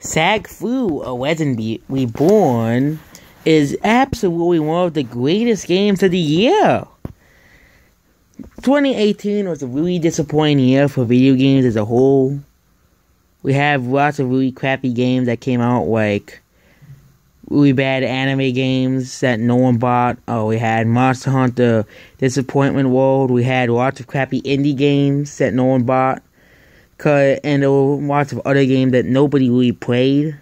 Shaq Fu, A Legend Reborn is absolutely one of the greatest games of the year. 2018 was a really disappointing year for video games as a whole. We have lots of really crappy games that came out, like really bad anime games that no one bought. We had Monster Hunter Disappointment World. We had lots of crappy indie games that no one bought. And there were lots of other games that nobody really played.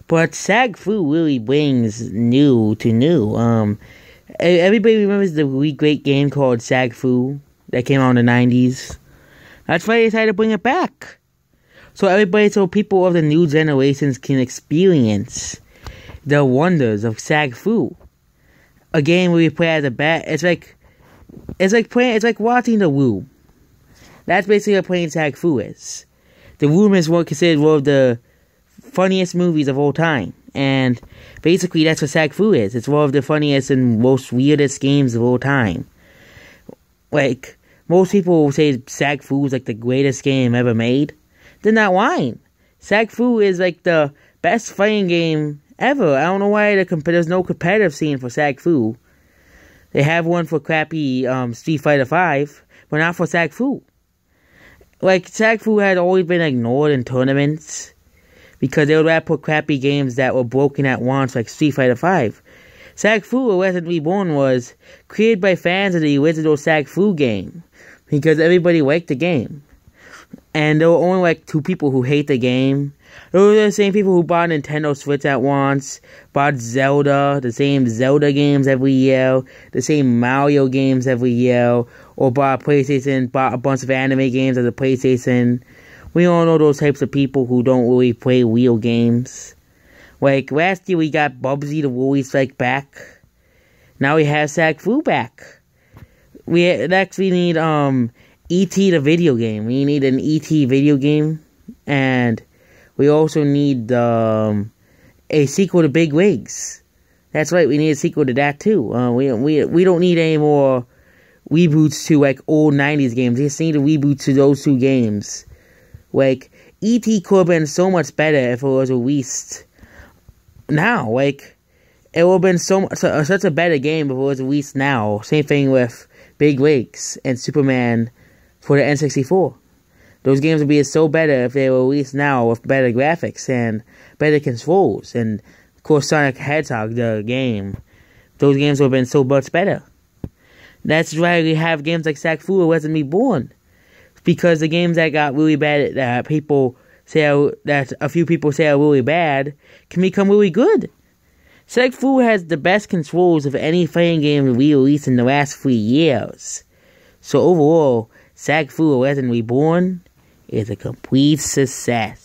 But Shaq Fu really brings new to new. Everybody remembers the really great game called Shaq Fu that came out in the 90s. That's why they decided to bring it back. So people of the new generations can experience the wonders of Shaq Fu. A game where you play as a bat. It's like watching The Room. That's basically what playing Shaq Fu is. The Room is considered one of the funniest movies of all time. And basically that's what Shaq Fu is. It's one of the funniest and most weirdest games of all time. Like, most people will say Shaq Fu is like the greatest game ever made. They're not lying. Shaq Fu is like the best fighting game ever. I don't know why there's no competitive scene for Shaq Fu. They have one for crappy Street Fighter V, but not for Shaq Fu. Like, Shaq Fu had always been ignored in tournaments because they would rather put crappy games that were broken at once, like Street Fighter V. Shaq Fu, A Legend Reborn, was created by fans of the original Shaq Fu game because everybody liked the game. And there were only like 2 people who hate the game. Those are the same people who bought Nintendo Switch at once, bought Zelda, the same Zelda games every year, the same Mario games every year, or bought a bunch of anime games on the PlayStation. We all know those types of people who don't really play real games. Like, last year we got Bubsy the Woolly Strike back. Now we have Shaq Fu back. We actually need, E.T. the video game. We need an E.T. video game. And we also need, a sequel to Big Wigs. That's right, we need a sequel to that too. We don't need any more reboots to, like, old 90s games. We just need a reboot to those 2 games. Like, E.T. could have been so much better if it was released now. Like, it would have been such a better game if it was released now. Same thing with Big Wigs and Superman for the N64. Those games would be so better if they were released now with better graphics and better controls. And, of course, Sonic Hedgehog, the game. Those games would have been so much better. That's why we have games like Shaq Fu, A Legend Reborn. Because the games that got really bad, that a few people say are really bad, can become really good. Shaq Fu has the best controls of any fighting game released in the last 3 years. So overall, Shaq Fu, A Legend Reborn is a complete success.